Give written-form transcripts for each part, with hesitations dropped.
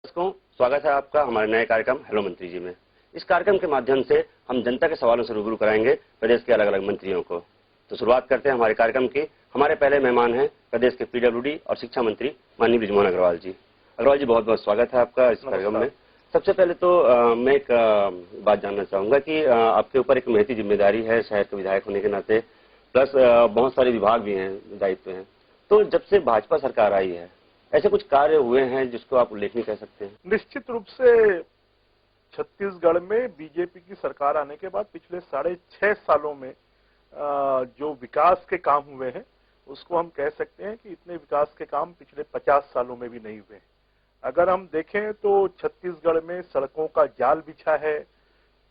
दर्शकों, स्वागत है आपका हमारे नए कार्यक्रम हेलो मंत्री जी में। इस कार्यक्रम के माध्यम से हम जनता के सवालों से रूबरू कराएंगे प्रदेश के अलग अलग मंत्रियों को। तो शुरुआत करते हैं हमारे कार्यक्रम की। हमारे पहले मेहमान हैं प्रदेश के पीडब्ल्यूडी और शिक्षा मंत्री माननीय बृजमोहन अग्रवाल जी। अग्रवाल जी, बहुत बहुत स्वागत है आपका इस कार्यक्रम में। सबसे पहले तो मैं एक बात जानना चाहूंगा कि आपके ऊपर एक महती जिम्मेदारी है शहर के विधायक होने के नाते, प्लस बहुत सारे विभाग भी हैं, दायित्व हैं। तो जब से भाजपा सरकार आई है, ऐसे कुछ कार्य हुए हैं जिसको आप उल्लेखनीय कह सकते हैं? निश्चित रूप से छत्तीसगढ़ में बीजेपी की सरकार आने के बाद पिछले 6.5 सालों में जो विकास के काम हुए हैं उसको हम कह सकते हैं कि इतने विकास के काम पिछले 50 सालों में भी नहीं हुए। अगर हम देखें तो छत्तीसगढ़ में सड़कों का जाल बिछा है,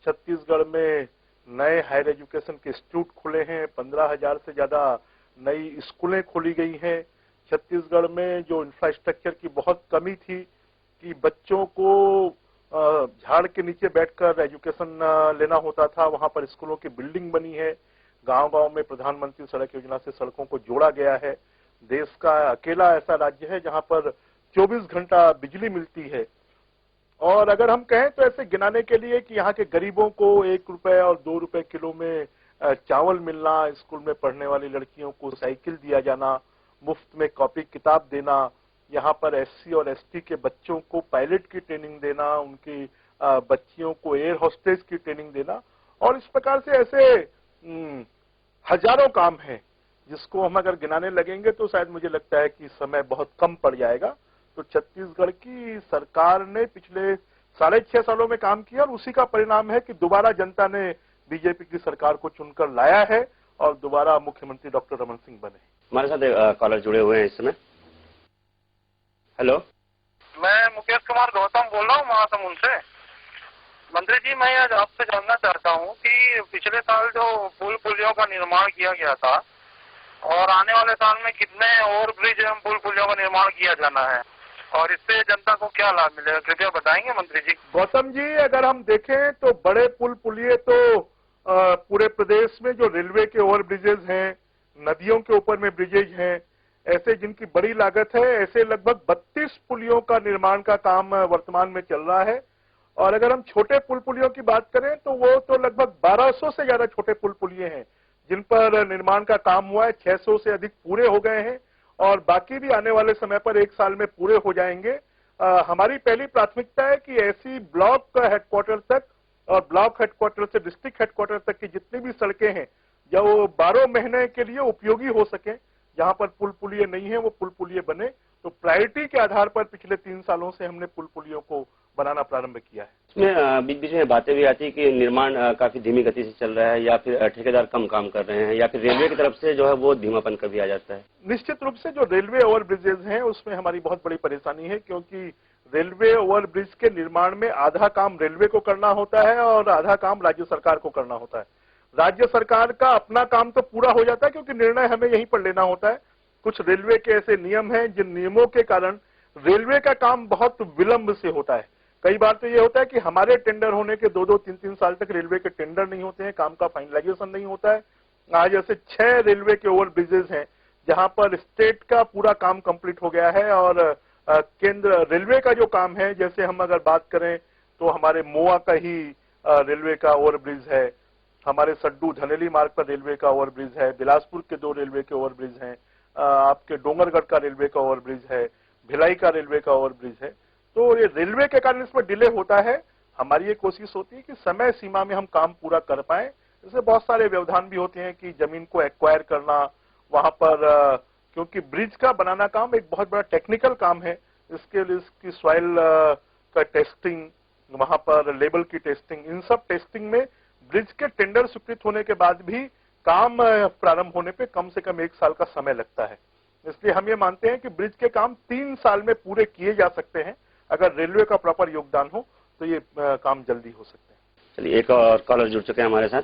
छत्तीसगढ़ में नए हायर एजुकेशन के इंस्टीट्यूट खुले हैं, 15,000 से ज्यादा नई स्कूलें खोली गई हैं। छत्तीसगढ़ में जो इंफ्रास्ट्रक्चर की बहुत कमी थी कि बच्चों को झाड़ के नीचे बैठकर एजुकेशन लेना होता था, वहां पर स्कूलों की बिल्डिंग बनी है। गांव-गांव में प्रधानमंत्री सड़क योजना से सड़कों को जोड़ा गया है। देश का अकेला ऐसा राज्य है जहां पर 24 घंटा बिजली मिलती है। और अगर हम कहें तो ऐसे गिनाने के लिए कि यहाँ के गरीबों को 1 रुपए और 2 रुपए किलो में चावल मिलना, स्कूल में पढ़ने वाली लड़कियों को साइकिल दिया जाना, मुफ्त में कॉपी किताब देना, यहाँ पर एससी और एसटी के बच्चों को पायलट की ट्रेनिंग देना, उनकी बच्चियों को एयर होस्टेस की ट्रेनिंग देना, और इस प्रकार से ऐसे हजारों काम हैं जिसको हम अगर गिनाने लगेंगे तो शायद मुझे लगता है कि समय बहुत कम पड़ जाएगा। तो छत्तीसगढ़ की सरकार ने पिछले 6.5 सालों में काम किया और उसी का परिणाम है कि दोबारा जनता ने बीजेपी की सरकार को चुनकर लाया है और दोबारा मुख्यमंत्री डॉक्टर रमन सिंह बने। हमारे साथ कॉलर जुड़े हुए हैं इस समय। हेलो, मैं मुकेश कुमार गौतम बोल रहा हूँ महासमुंद से। मंत्री जी, मैं आज आपसे जानना चाहता हूँ कि पिछले साल जो पुल पुलियों का निर्माण किया गया था और आने वाले साल में कितने और ब्रिज एवं पुल पुलियों का निर्माण किया जाना है और इससे जनता को क्या लाभ मिलेगा, कृपया बताएंगे मंत्री जी। गौतम जी, अगर हम देखें तो बड़े पुल पुलिये तो पूरे प्रदेश में जो रेलवे के ओवर ब्रिजेज हैं, नदियों के ऊपर में ब्रिजेज हैं, ऐसे जिनकी बड़ी लागत है, ऐसे लगभग 32 पुलियों का निर्माण का काम वर्तमान में चल रहा है। और अगर हम छोटे पुल पुलियों की बात करें तो वो तो लगभग 1200 से ज्यादा छोटे पुल पुलिये हैं जिन पर निर्माण का काम हुआ है। 600 से अधिक पूरे हो गए हैं और बाकी भी आने वाले समय पर 1 साल में पूरे हो जाएंगे। हमारी पहली प्राथमिकता है कि ऐसी ब्लॉक हेडक्वार्टर तक और ब्लॉक हेडक्वार्टर से डिस्ट्रिक्ट हेडक्वार्टर तक की जितनी भी सड़कें हैं जो 12 महीने के लिए उपयोगी हो सके, जहां पर पुल पुलिये नहीं है वो पुल पुलिये बने। तो प्रायोरिटी के आधार पर पिछले 3 सालों से हमने पुल पुलियों को बनाना प्रारंभ किया है। इसमें बीच बीच में बातें भी आती है कि निर्माण काफी धीमी गति से चल रहा है, या फिर ठेकेदार कम काम कर रहे हैं, या फिर रेलवे की तरफ से जो है वो धीमापन कभी आ जाता है। निश्चित रूप से जो रेलवे ओवर ब्रिजेज हैं उसमें हमारी बहुत बड़ी परेशानी है, क्योंकि रेलवे ओवर ब्रिज के निर्माण में आधा काम रेलवे को करना होता है और आधा काम राज्य सरकार को करना होता है। राज्य सरकार का अपना काम तो पूरा हो जाता है क्योंकि निर्णय हमें यहीं पर लेना होता है। कुछ रेलवे के ऐसे नियम हैं जिन नियमों के कारण रेलवे का काम बहुत विलंब से होता है। कई बार तो ये होता है कि हमारे टेंडर होने के 2-2, 3-3 साल तक रेलवे के टेंडर नहीं होते हैं, काम का फाइनलाइजेशन नहीं होता है। आज ऐसे 6 रेलवे के ओवर ब्रिजेस हैं जहां पर स्टेट का पूरा काम कंप्लीट हो गया है और केंद्र रेलवे का जो काम है, जैसे हम अगर बात करें तो हमारे मोआ का ही रेलवे का ओवर ब्रिज है, हमारे सड्डू धनेली मार्ग पर रेलवे का ओवर ब्रिज है, बिलासपुर के 2 रेलवे के ओवर ब्रिज हैं, आपके डोंगरगढ़ का रेलवे का ओवर ब्रिज है, भिलाई का रेलवे का ओवर ब्रिज है। तो ये रेलवे के कारण इसमें डिले होता है। हमारी ये कोशिश होती है कि समय सीमा में हम काम पूरा कर पाए। इससे बहुत सारे व्यवधान भी होते हैं कि जमीन को एक्वायर करना, वहां पर क्योंकि ब्रिज का बनाना काम एक बहुत बड़ा टेक्निकल काम है, इसके लिए इसकी सॉइल का टेस्टिंग, वहां पर लेवल की टेस्टिंग, इन सब टेस्टिंग में ब्रिज के टेंडर स्वीकृत होने के बाद भी काम प्रारंभ होने पे कम से कम 1 साल का समय लगता है। इसलिए हम ये मानते हैं कि ब्रिज के काम 3 साल में पूरे किए जा सकते हैं। अगर रेलवे का प्रॉपर योगदान हो तो ये काम जल्दी हो सकते हैं। चलिए, एक और कॉलर जुड़ चुके हैं हमारे साथ।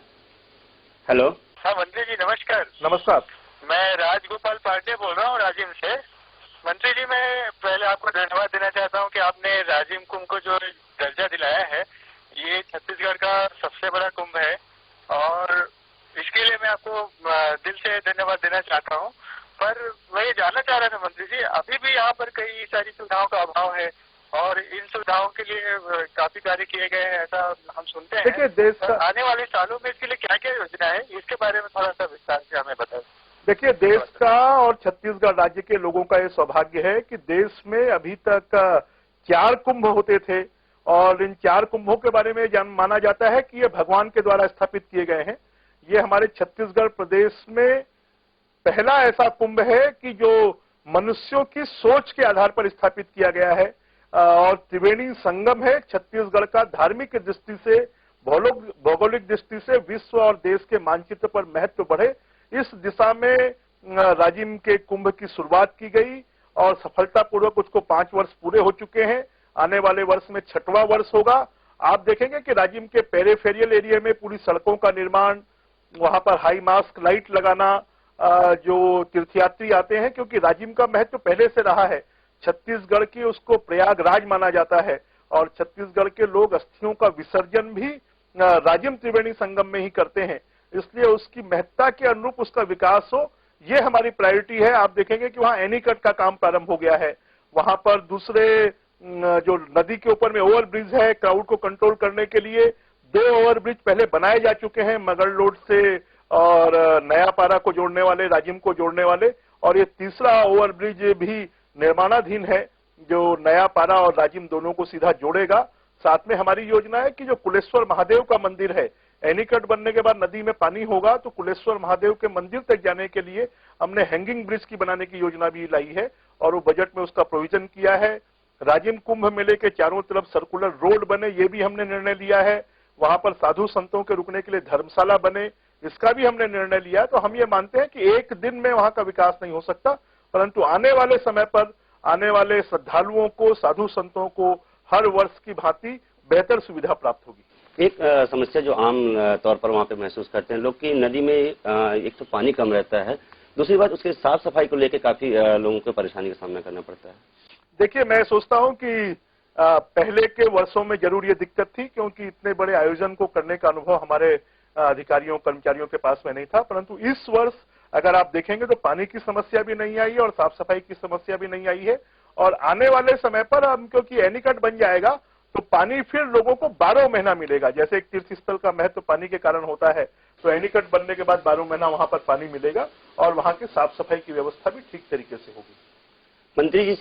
हेलो। हाँ मंत्री जी, नमस्कार। नमस्कार। मैं राजगोपाल पांडे बोल रहा हूँ राजिम से। मंत्री जी, मैं पहले आपको धन्यवाद देना चाहता हूँ कि आपने राजिम कुंभ को जो दर्जा दिलाया है, ये छत्तीसगढ़ का सबसे बड़ा कुंभ है और इसके लिए मैं आपको दिल से धन्यवाद देना चाहता हूँ। पर मैं ये जानना चाह रहा था मंत्री जी, अभी भी यहाँ पर कई सारी सुविधाओं का अभाव है और इन सुविधाओं के लिए काफी कार्य किए गए हैं, ऐसा हम सुनते हैं। देखिए देश का आने वाले सालों में इसके लिए क्या क्या योजना है, इसके बारे में थोड़ा सा विस्तार से हमें बताएं। देखिए देश का और छत्तीसगढ़ राज्य के लोगों का ये सौभाग्य है कि देश में अभी तक 4 कुंभ होते थे और इन 4 कुंभों के बारे में माना जाता है कि ये भगवान के द्वारा स्थापित किए गए हैं। ये हमारे छत्तीसगढ़ प्रदेश में पहला ऐसा कुंभ है कि जो मनुष्यों की सोच के आधार पर स्थापित किया गया है और त्रिवेणी संगम है। छत्तीसगढ़ का धार्मिक दृष्टि से, भौगोलिक दृष्टि से विश्व और देश के मानचित्र पर महत्व बढ़े, इस दिशा में राजिम के कुंभ की शुरुआत की गई और सफलतापूर्वक उसको 5 वर्ष पूरे हो चुके हैं। आने वाले वर्ष में 6वां वर्ष होगा। आप देखेंगे कि राजिम के पेरिफेरियल एरिया में पूरी सड़कों का निर्माण, वहां पर हाई मास्क लाइट लगाना, जो तीर्थयात्री आते हैं, क्योंकि राजिम का महत्व पहले से रहा है। छत्तीसगढ़ की उसको प्रयागराज माना जाता है और छत्तीसगढ़ के लोग अस्थियों का विसर्जन भी राजिम त्रिवेणी संगम में ही करते हैं। इसलिए उसकी महत्ता के अनुरूप उसका विकास हो, ये हमारी प्रायोरिटी है। आप देखेंगे कि वहां एनीकट का काम प्रारंभ हो गया है। वहां पर दूसरे जो नदी के ऊपर में ओवरब्रिज है, क्राउड को कंट्रोल करने के लिए 2 ओवरब्रिज पहले बनाए जा चुके हैं, मगर रोड से और नया पारा को जोड़ने वाले, राजिम को जोड़ने वाले, और ये तीसरा ओवरब्रिज भी निर्माणाधीन है जो नया पारा और राजिम दोनों को सीधा जोड़ेगा। साथ में हमारी योजना है कि जो कुलेश्वर महादेव का मंदिर है, एनीकट बनने के बाद नदी में पानी होगा तो कुलेश्वर महादेव के मंदिर तक जाने के लिए हमने हैंगिंग ब्रिज की बनाने की योजना भी लाई है और वो बजट में उसका प्रोविजन किया है। राजिम कुंभ मेले के चारों तरफ सर्कुलर रोड बने, ये भी हमने निर्णय लिया है। वहां पर साधु संतों के रुकने के लिए धर्मशाला बने, इसका भी हमने निर्णय लिया। तो हम ये मानते हैं कि एक दिन में वहां का विकास नहीं हो सकता, परंतु आने वाले समय पर आने वाले श्रद्धालुओं को, साधु संतों को हर वर्ष की भांति बेहतर सुविधा प्राप्त होगी। एक समस्या जो आम तौर पर वहाँ पे महसूस करते हैं लोग कि नदी में एक तो पानी कम रहता है, दूसरी बात उसके साफ सफाई को लेकर काफी लोगों को परेशानी का सामना करना पड़ता है। देखिए, मैं सोचता हूं कि पहले के वर्षों में जरूर ये दिक्कत थी, क्योंकि इतने बड़े आयोजन को करने का अनुभव हमारे अधिकारियों, कर्मचारियों के पास में नहीं था। परंतु इस वर्ष अगर आप देखेंगे तो पानी की समस्या भी नहीं आई और साफ सफाई की समस्या भी नहीं आई है। और आने वाले समय पर हम, क्योंकि एनीकट बन जाएगा तो पानी फिर लोगों को 12 महीना मिलेगा। जैसे एक तीर्थ स्थल का महत्व पानी के कारण होता है, तो एनीकट बनने के बाद 12 महीना वहां पर पानी मिलेगा और वहां की साफ सफाई की व्यवस्था भी ठीक तरीके से होगी। मंत्री जी